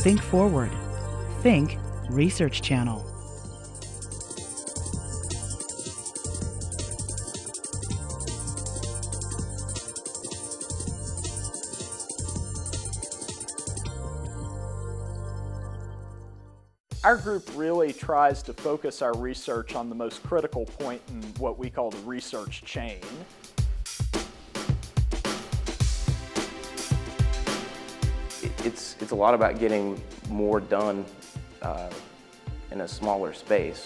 Think forward. Think Research Channel. Our group really tries to focus our research on the most critical point in what we call the research chain. It's a lot about getting more done in a smaller space.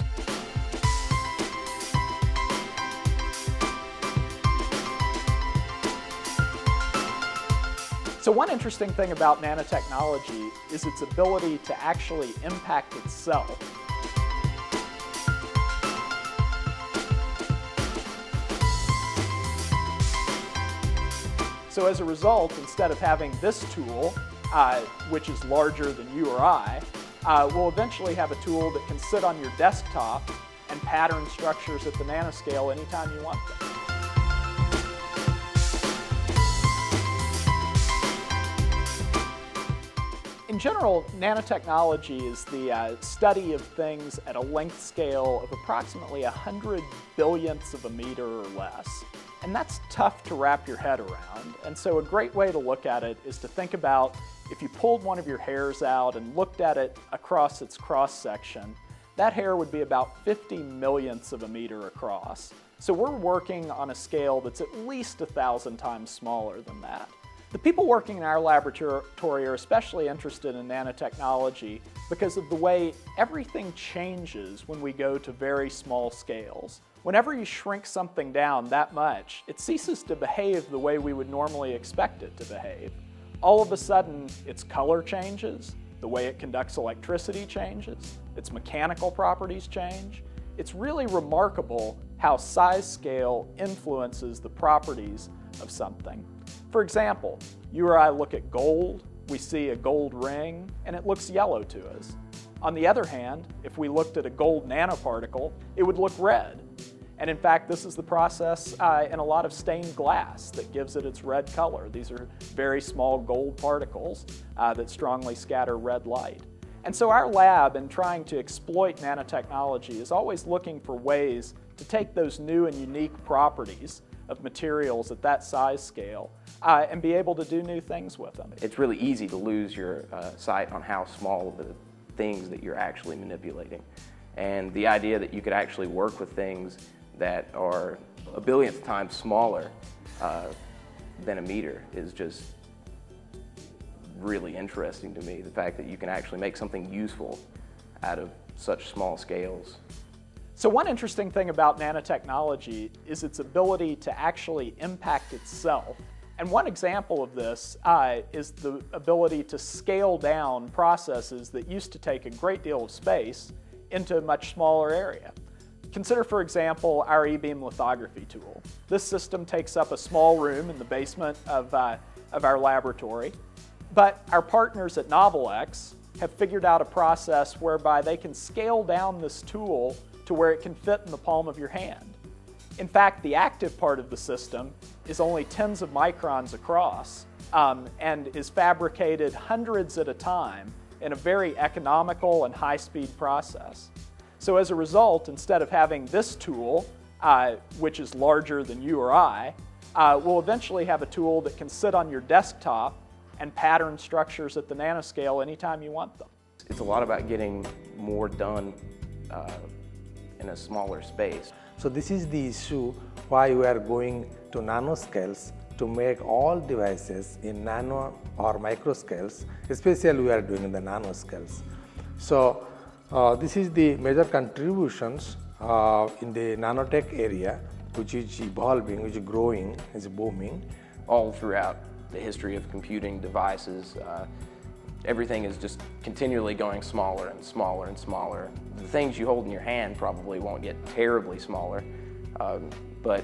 So one interesting thing about nanotechnology is its ability to actually impact itself. So as a result, instead of having this tool, which is larger than you or I, we'll eventually have a tool that can sit on your desktop and pattern structures at the nanoscale anytime you want them. In general, nanotechnology is the study of things at a length scale of approximately 100 billionths of a meter or less. And that's tough to wrap your head around. And so a great way to look at it is to think about if you pulled one of your hairs out and looked at it across its cross-section, that hair would be about 50 millionths of a meter across. So we're working on a scale that's at least 1,000 times smaller than that. The people working in our laboratory are especially interested in nanotechnology because of the way everything changes when we go to very small scales. Whenever you shrink something down that much, it ceases to behave the way we would normally expect it to behave. All of a sudden, its color changes, the way it conducts electricity changes, its mechanical properties change. It's really remarkable how size scale influences the properties of something. For example, you or I look at gold, we see a gold ring, and it looks yellow to us. On the other hand, if we looked at a gold nanoparticle, it would look red. And in fact, this is the process in a lot of stained glass that gives it its red color. These are very small gold particles that strongly scatter red light. And so our lab, in trying to exploit nanotechnology, is always looking for ways to take those new and unique properties of materials at that size scale and be able to do new things with them. It's really easy to lose your sight on how small the things that you're actually manipulating. And the idea that you could actually work with things that are a billionth time smaller than a meter is just really interesting to me. The fact that you can actually make something useful out of such small scales. So one interesting thing about nanotechnology is its ability to actually impact itself. And one example of this is the ability to scale down processes that used to take a great deal of space into a much smaller area. Consider, for example, our e-beam lithography tool. This system takes up a small room in the basement of our laboratory, but our partners at NovelX have figured out a process whereby they can scale down this tool to where it can fit in the palm of your hand. In fact, the active part of the system is only tens of microns across and is fabricated hundreds at a time in a very economical and high-speed process. So as a result, instead of having this tool, which is larger than you or I, we'll eventually have a tool that can sit on your desktop and pattern structures at the nanoscale anytime you want them. It's a lot about getting more done in a smaller space. So this is the issue why we are going to nanoscales to make all devices in nano or micro scales, especially we are doing the nanoscales. So this is the major contributions in the nanotech area, which is evolving, which is growing, is booming. All throughout the history of computing devices, everything is just continually going smaller and smaller and smaller. The things you hold in your hand probably won't get terribly smaller, but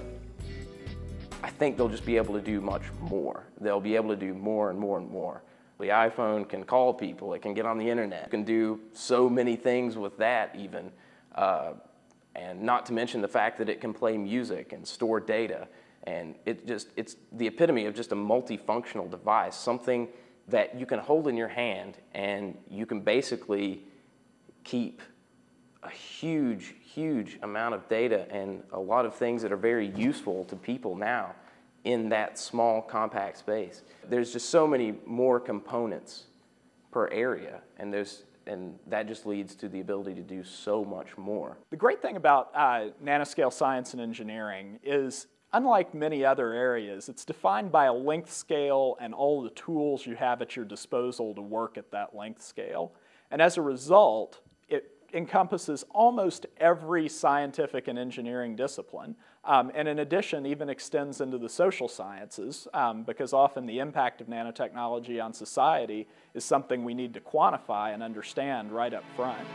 I think they'll just be able to do much more. They'll be able to do more and more and more. The iPhone can call people, it can get on the internet, it can do so many things with that even, and not to mention the fact that it can play music and store data, and it's the epitome of just a multifunctional device, something that you can hold in your hand, and you can basically keep a huge, huge amount of data and a lot of things that are very useful to people now in that small, compact space. There's just so many more components per area, and that just leads to the ability to do so much more. The great thing about nanoscale science and engineering is, unlike many other areas, it's defined by a length scale and all the tools you have at your disposal to work at that length scale. And as a result, it encompasses almost every scientific and engineering discipline, and in addition even extends into the social sciences, because often the impact of nanotechnology on society is something we need to quantify and understand right up front.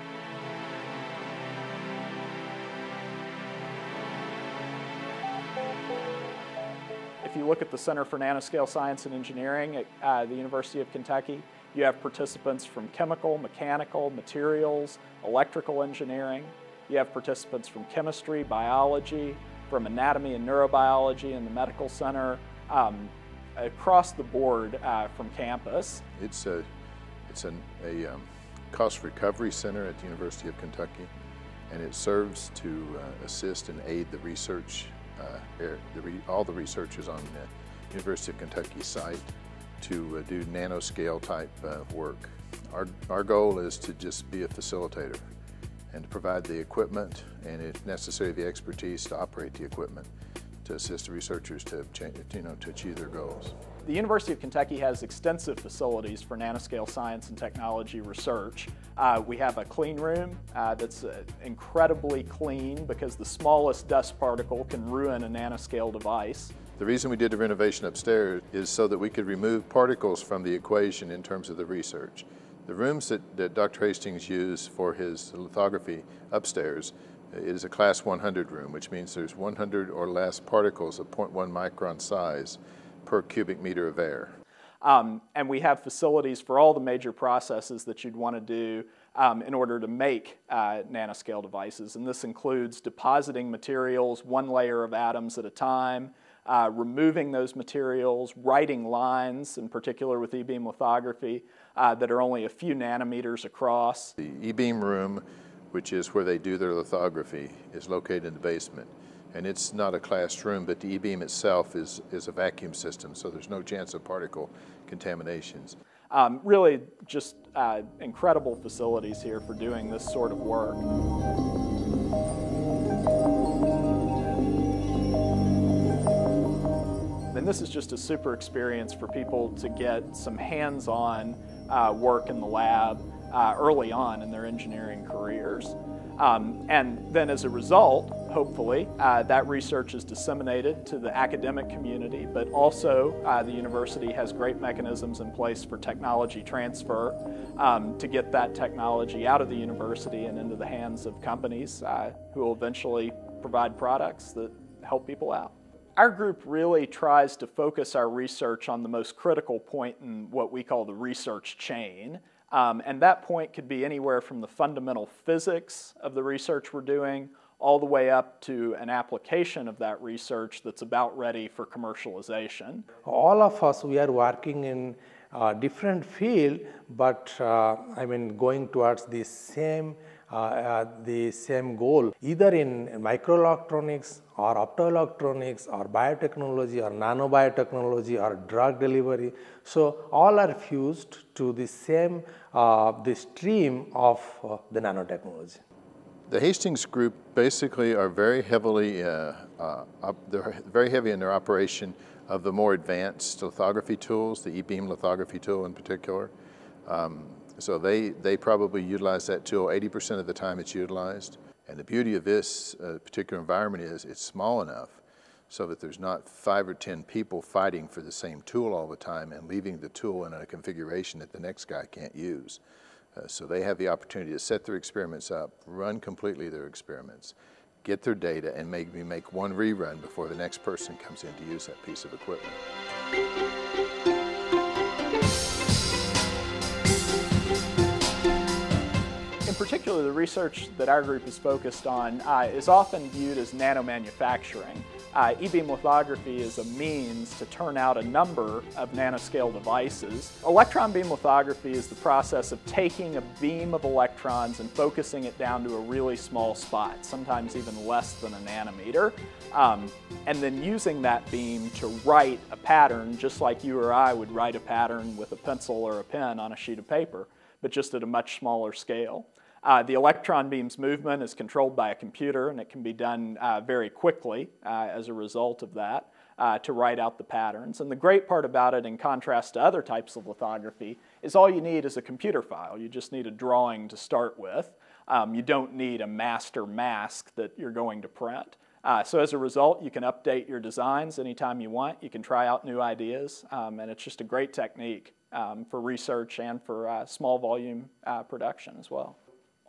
If you look at the Center for Nanoscale Science and Engineering at the University of Kentucky, you have participants from chemical, mechanical, materials, electrical engineering. You have participants from chemistry, biology, from anatomy and neurobiology in the medical center, across the board from campus. It's a cost recovery center at the University of Kentucky, and it serves to assist and aid the research, all the researchers on the University of Kentucky site to do nanoscale type work. Our goal is to just be a facilitator and to provide the equipment and, if necessary, the expertise to operate the equipment to assist the researchers to achieve their goals. The University of Kentucky has extensive facilities for nanoscale science and technology research. We have a clean room that's incredibly clean because the smallest dust particle can ruin a nanoscale device. The reason we did the renovation upstairs is so that we could remove particles from the equation in terms of the research. The rooms that Dr. Hastings used for his lithography upstairs is a class 100 room, which means there's 100 or less particles of 0.1 micron size per cubic meter of air. And we have facilities for all the major processes that you'd want to do in order to make nanoscale devices. And this includes depositing materials one layer of atoms at a time, removing those materials, writing lines, in particular with e-beam lithography, that are only a few nanometers across. The e-beam room, which is where they do their lithography, is located in the basement. And it's not a classroom, but the e-beam itself is a vacuum system, so there's no chance of particle contaminations. Really just incredible facilities here for doing this sort of work. And this is just a super experience for people to get some hands-on work in the lab early on in their engineering careers. And then as a result, hopefully, that research is disseminated to the academic community, but also the university has great mechanisms in place for technology transfer to get that technology out of the university and into the hands of companies who will eventually provide products that help people out. Our group really tries to focus our research on the most critical point in what we call the research chain. And that point could be anywhere from the fundamental physics of the research we're doing all the way up to an application of that research that's about ready for commercialization. All of us, we are working in a different field, but going towards the same goal, either in microelectronics or optoelectronics or biotechnology or nanobiotechnology or drug delivery. So all are fused to the same the stream of the nanotechnology. The Hastings Group basically are very heavily, they're very heavy in their operation of the more advanced lithography tools, the e-beam lithography tool in particular. So they probably utilize that tool 80% of the time it's utilized. And the beauty of this particular environment is it's small enough so that there's not 5 or 10 people fighting for the same tool all the time and leaving the tool in a configuration that the next guy can't use. So they have the opportunity to set their experiments up, run completely their experiments, get their data, and maybe make one rerun before the next person comes in to use that piece of equipment. In particular, the research that our group is focused on is often viewed as nanomanufacturing. E-beam lithography is a means to turn out a number of nanoscale devices. Electron beam lithography is the process of taking a beam of electrons and focusing it down to a really small spot, sometimes even less than a nanometer, and then using that beam to write a pattern just like you or I would write a pattern with a pencil or a pen on a sheet of paper, but just at a much smaller scale. The electron beam's movement is controlled by a computer, and it can be done very quickly as a result of that to write out the patterns. And the great part about it, in contrast to other types of lithography, is all you need is a computer file. You just need a drawing to start with. You don't need a master mask that you're going to print. So as a result, you can update your designs anytime you want. You can try out new ideas, and it's just a great technique for research and for small volume production as well.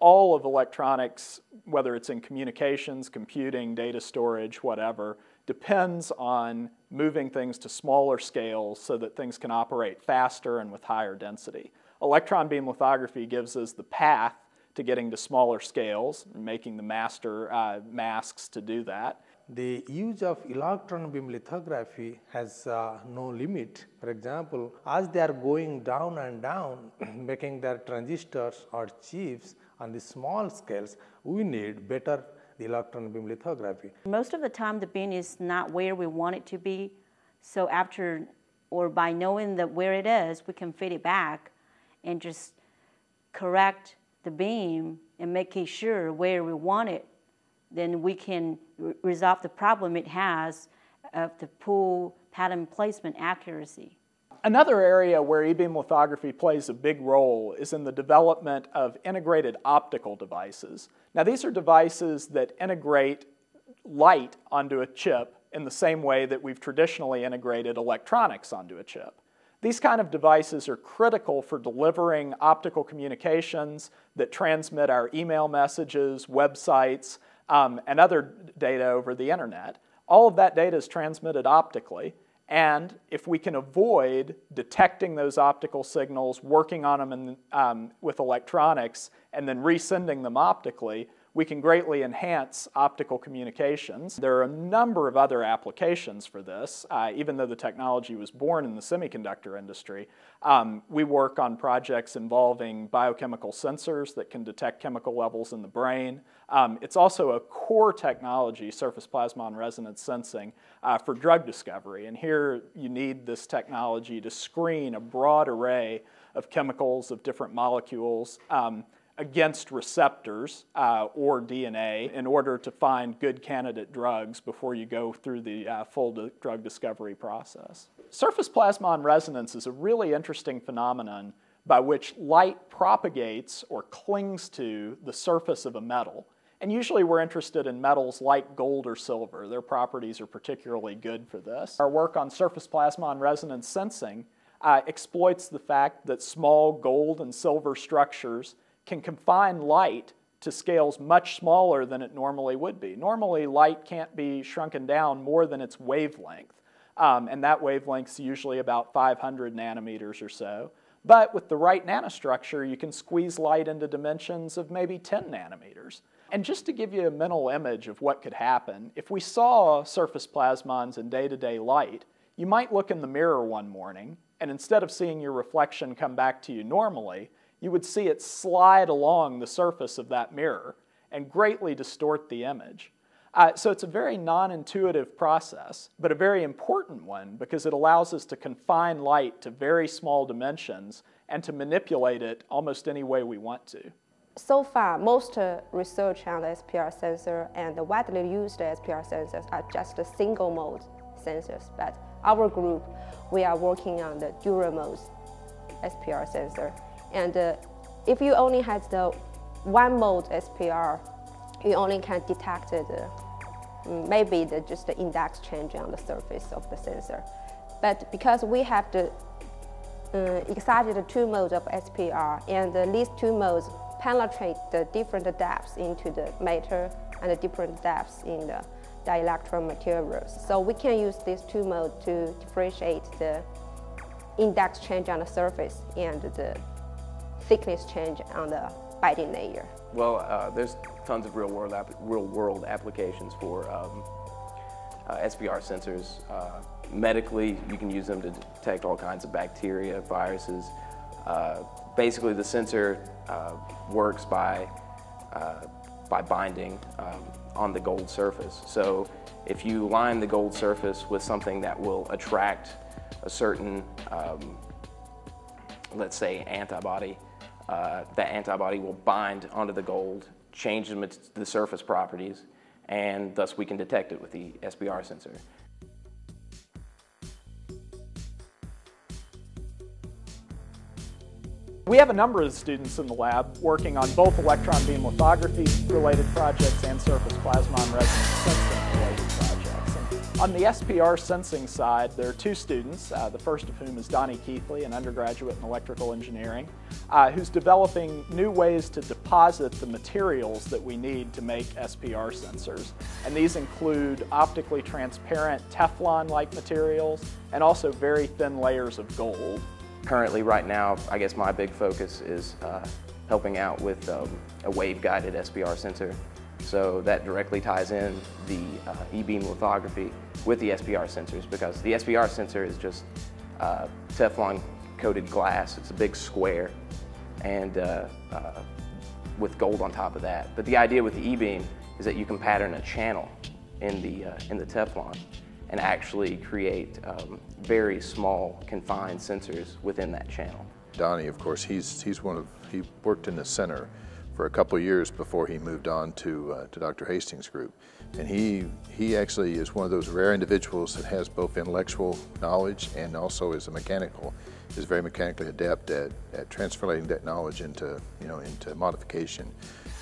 All of electronics, whether it's in communications, computing, data storage, whatever, depends on moving things to smaller scales so that things can operate faster and with higher density. Electron beam lithography gives us the path to getting to smaller scales, making the master masks to do that. The use of electron beam lithography has no limit. For example, as they are going down and down, making their transistors or chips on the small scales, we need better electron beam lithography. Most of the time, the beam is not where we want it to be. So after, or by knowing that where it is, we can feed it back and just correct the beam and making sure where we want it. Then we can resolve the problem it has of the pool pattern placement accuracy. Another area where E-beam lithography plays a big role is in the development of integrated optical devices. Now, these are devices that integrate light onto a chip in the same way that we've traditionally integrated electronics onto a chip. These kind of devices are critical for delivering optical communications that transmit our email messages, websites, and other data over the internet. All of that data is transmitted optically. And if we can avoid detecting those optical signals, working on them with electronics, and then resending them optically, we can greatly enhance optical communications. There are a number of other applications for this. Even though the technology was born in the semiconductor industry, we work on projects involving biochemical sensors that can detect chemical levels in the brain. It's also a core technology, surface plasmon resonance sensing, for drug discovery. And here you need this technology to screen a broad array of chemicals, of different molecules, against receptors or DNA in order to find good candidate drugs before you go through the full drug discovery process. Surface plasmon resonance is a really interesting phenomenon by which light propagates or clings to the surface of a metal. And usually we're interested in metals like gold or silver. Their properties are particularly good for this. Our work on surface plasmon resonance sensing exploits the fact that small gold and silver structures can confine light to scales much smaller than it normally would be. Normally, light can't be shrunken down more than its wavelength, and that wavelength is usually about 500 nanometers or so. But with the right nanostructure, you can squeeze light into dimensions of maybe 10 nanometers. And just to give you a mental image of what could happen, if we saw surface plasmons in day-to-day light, you might look in the mirror one morning, and instead of seeing your reflection come back to you normally, you would see it slide along the surface of that mirror and greatly distort the image. So it's a very non-intuitive process, but a very important one because it allows us to confine light to very small dimensions and to manipulate it almost any way we want to. So far, most research on the SPR sensor and the widely used SPR sensors are just single mode sensors, but our group, we are working on the dual mode SPR sensor. And if you only have the one mode SPR, you only can detect maybe just the index change on the surface of the sensor. But because we have the excited two modes of SPR, and these two modes penetrate the different depths into the matter and the different depths in the dielectron materials. So we can use these two modes to differentiate the index change on the surface and the thickness change on the binding layer. Well, there's tons of real-world applications for SPR sensors. Medically, you can use them to detect all kinds of bacteria, viruses. Basically, the sensor works by binding on the gold surface. So if you line the gold surface with something that will attract a certain, let's say, antibody, that antibody will bind onto the gold, change the surface properties, and thus we can detect it with the SPR sensor. We have a number of students in the lab working on both electron beam lithography related projects and surface plasmon resonance sensing related projects. And on the SPR sensing side, there are two students, the first of whom is Donnie Keithley, an undergraduate in electrical engineering, who's developing new ways to deposit the materials that we need to make SPR sensors. And these include optically transparent Teflon-like materials and also very thin layers of gold. Currently, right now, I guess my big focus is helping out with a wave-guided SPR sensor. So that directly ties in the e-beam lithography with the SPR sensors, because the SPR sensor is just Teflon-coated glass. It's a big square, and with gold on top of that. But the idea with the e-beam is that you can pattern a channel in the Teflon and actually create very small, confined sensors within that channel. Donnie, of course, he worked in the center for a couple of years before he moved on to Dr. Hastings Group. And he actually is one of those rare individuals that has both intellectual knowledge and also is very mechanically adept at translating that knowledge into modification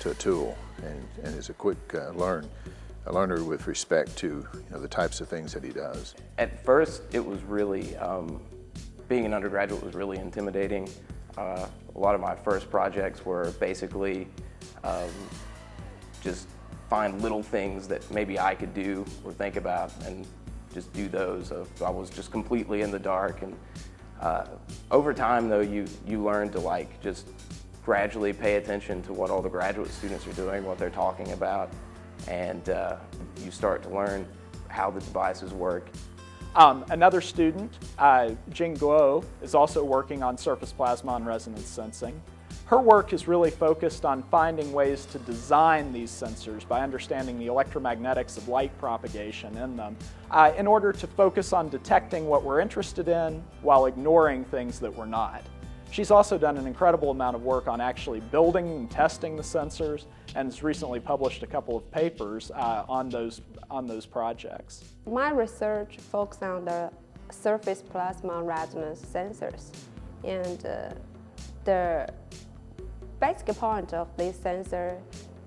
to a tool, and is a quick learner with respect to the types of things that he does. At first, it was really, being an undergraduate was really intimidating. A lot of my first projects were basically just find little things that maybe I could do or think about and just do those. I was just completely in the dark. And over time, though, you learn to just gradually pay attention to what all the graduate students are doing, what they're talking about, and you start to learn how the devices work. Another student, Jing Guo, is also working on surface plasmon resonance sensing. Her work is really focused on finding ways to design these sensors by understanding the electromagnetics of light propagation in them in order to focus on detecting what we're interested in while ignoring things that we're not. She's also done an incredible amount of work on actually building and testing the sensors, and has recently published a couple of papers on those projects. My research focuses on the surface plasmon resonance sensors, and the basic point of this sensor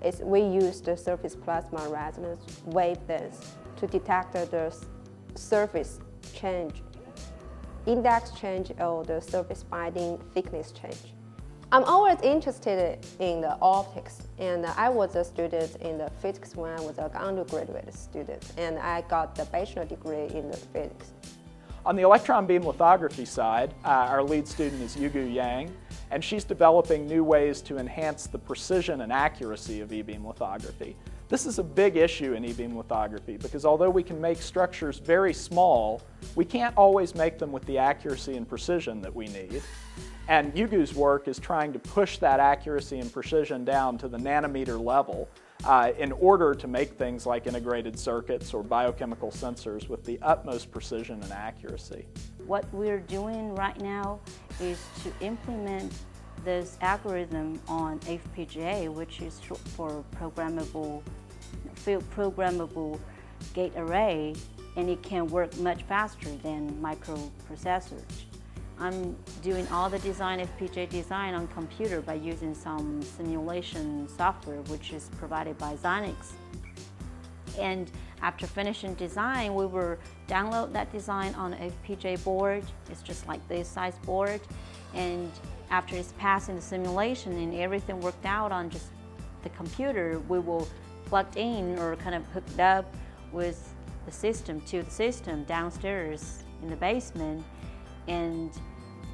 is we use the surface plasmon resonance wavelengths to detect the surface change, index change, or the surface binding thickness change. I'm always interested in the optics, and I was a student in the physics when I was an undergraduate student, and I got the bachelor degree in the physics. On the electron beam lithography side, our lead student is Yugu Yang, and she's developing new ways to enhance the precision and accuracy of e-beam lithography. This is a big issue in e-beam lithography because although we can make structures very small, we can't always make them with the accuracy and precision that we need. And Yugu's work is trying to push that accuracy and precision down to the nanometer level in order to make things like integrated circuits or biochemical sensors with the utmost precision and accuracy. What we're doing right now is to implement this algorithm on FPGA, which is short for field programmable gate array, and it can work much faster than microprocessors. I'm doing all the FPGA design on computer by using some simulation software which is provided by Xilinx. And after finishing design, we will download that design on an FPGA board. It's just like this size board. And after it's passing the simulation and everything worked out on just the computer, we will plug in or kind of hooked up with the system to the system downstairs in the basement. And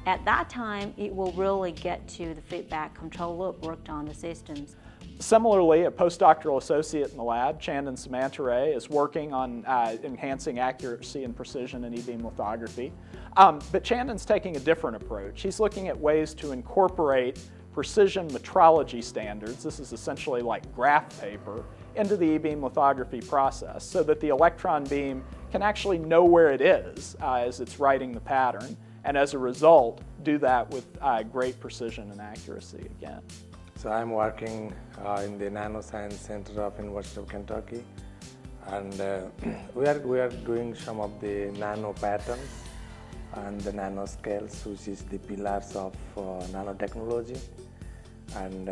at that time, it will really get to the feedback control loop worked on the systems. Similarly, a postdoctoral associate in the lab, Chandan Samantare, is working on enhancing accuracy and precision in e-beam lithography. But Chandan's taking a different approach. He's looking at ways to incorporate precision metrology standards, this is essentially like graph paper, into the e-beam lithography process so that the electron beam can actually know where it is as it's writing the pattern, and as a result, do that with great precision and accuracy again. So I'm working in the Nanoscience Center of University of Kentucky, and we are doing some of the nano patterns and the nanoscales, which is the pillars of nanotechnology, and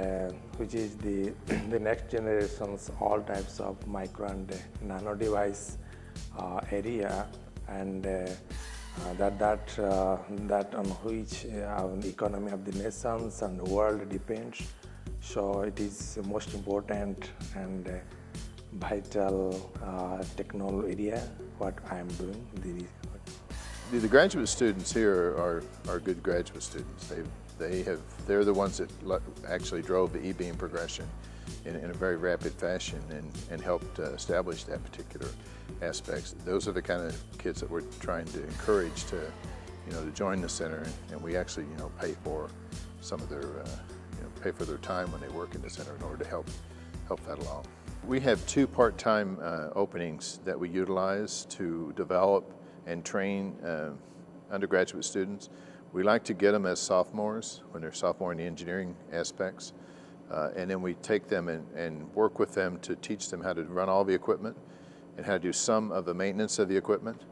which is the next generation's all types of micro and nano device area, and that on which the economy of the nations and the world depends. So it is the most important and vital technology area what I am doing. The graduate students here are good graduate students. They're the ones that actually drove the e-beam progression in a very rapid fashion and helped establish that particular aspects. Those are the kind of kids that we're trying to encourage to join the center, and we actually pay for some of their pay for their time when they work in the center in order to help that along. We have 2 part-time openings that we utilize to develop and train undergraduate students. We like to get them as sophomores when they're sophomore in the engineering aspects, and then we take them and work with them to teach them how to run all the equipment and how to do some of the maintenance of the equipment.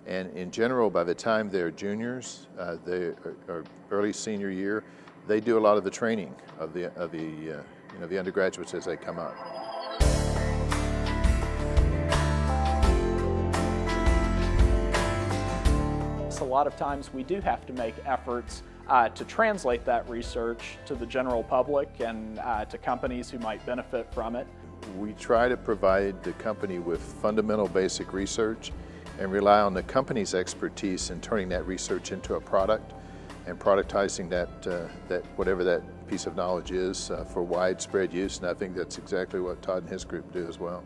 And in general, by the time they're juniors, they are early senior year, they do a lot of the training of the undergraduates as they come up. A lot of times we do have to make efforts to translate that research to the general public and to companies who might benefit from it. We try to provide the company with fundamental basic research and rely on the company's expertise in turning that research into a product and productizing that whatever that piece of knowledge is for widespread use, and I think that's exactly what Todd and his group do as well.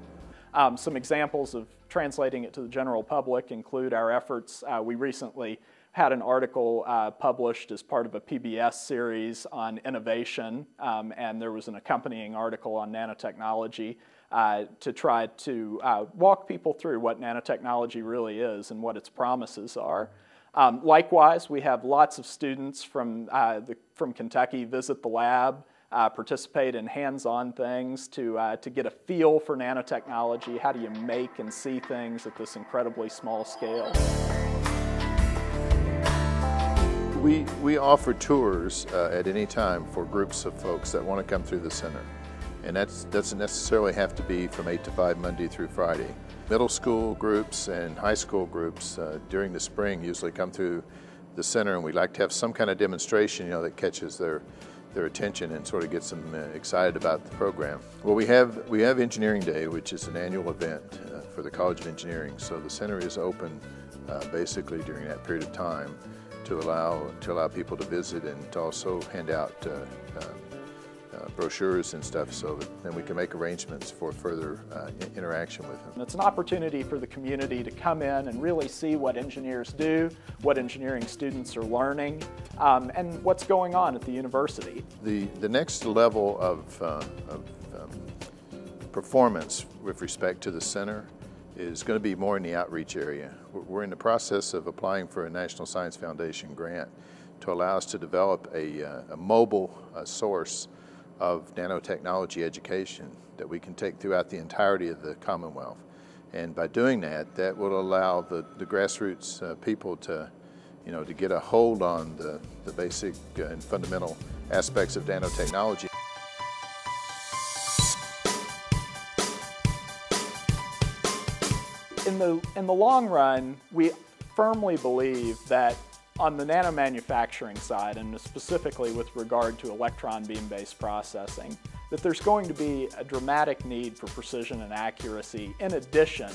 Some examples of translating it to the general public include our efforts. We recently had an article published as part of a PBS series on innovation, and there was an accompanying article on nanotechnology to try to walk people through what nanotechnology really is and what its promises are. Likewise, we have lots of students from Kentucky visit the lab, participate in hands-on things to get a feel for nanotechnology. How do you make and see things at this incredibly small scale? We offer tours at any time for groups of folks that want to come through the center. And that doesn't necessarily have to be from 8 to 5 Monday through Friday. Middle school groups and high school groups during the spring usually come through the center, and we like to have some kind of demonstration that catches their attention and sort of gets them excited about the program. Well, we have Engineering Day, which is an annual event for the College of Engineering. So the center is open basically during that period of time to allow people to visit and to also hand out brochures and stuff, so that then we can make arrangements for further interaction with them. It's an opportunity for the community to come in and really see what engineers do, what engineering students are learning, and what's going on at the university. The next level of performance with respect to the center is going to be more in the outreach area. We're in the process of applying for a National Science Foundation grant to allow us to develop a mobile source of nanotechnology education that we can take throughout the entirety of the Commonwealth. And by doing that, that will allow the grassroots people to get a hold on the basic and fundamental aspects of nanotechnology. In the long run, we firmly believe that on the nanomanufacturing side, and specifically with regard to electron beam-based processing, that there's going to be a dramatic need for precision and accuracy in addition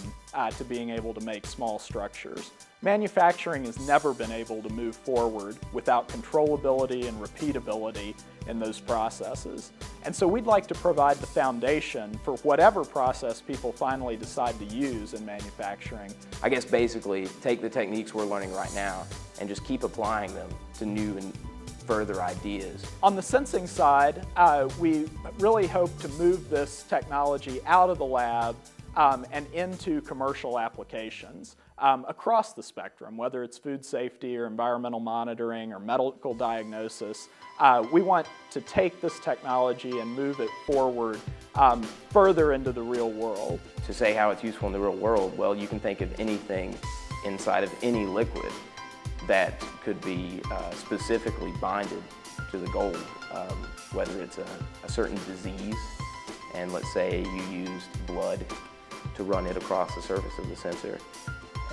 to being able to make small structures. Manufacturing has never been able to move forward without controllability and repeatability in those processes. And so we'd like to provide the foundation for whatever process people finally decide to use in manufacturing. I guess basically take the techniques we're learning right now and just keep applying them to new and further ideas. On the sensing side, we really hope to move this technology out of the lab and into commercial applications across the spectrum, whether it's food safety or environmental monitoring or medical diagnosis. We want to take this technology and move it forward further into the real world. To say how it's useful in the real world, well, you can think of anything inside of any liquid that could be specifically binded to the gold, whether it's a certain disease, and let's say you used blood to run it across the surface of the sensor,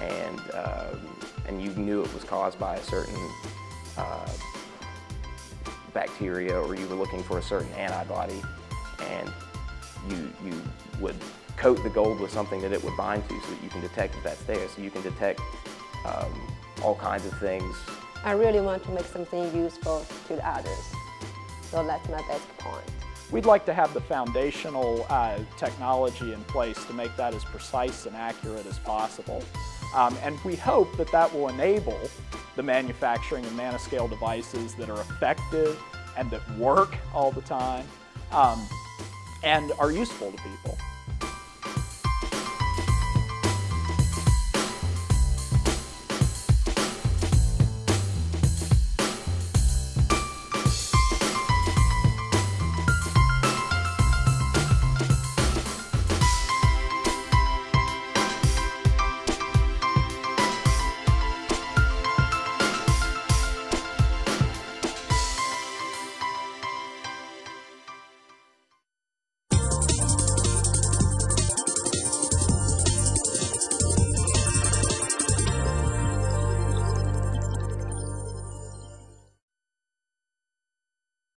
and you knew it was caused by a certain bacteria, or you were looking for a certain antibody, and you would coat the gold with something that it would bind to so that you can detect that that's there, so you can detect all kinds of things. I really want to make something useful to the others, so that's my basic point. We'd like to have the foundational technology in place to make that as precise and accurate as possible. And we hope that that will enable the manufacturing of nanoscale devices that are effective and that work all the time and are useful to people.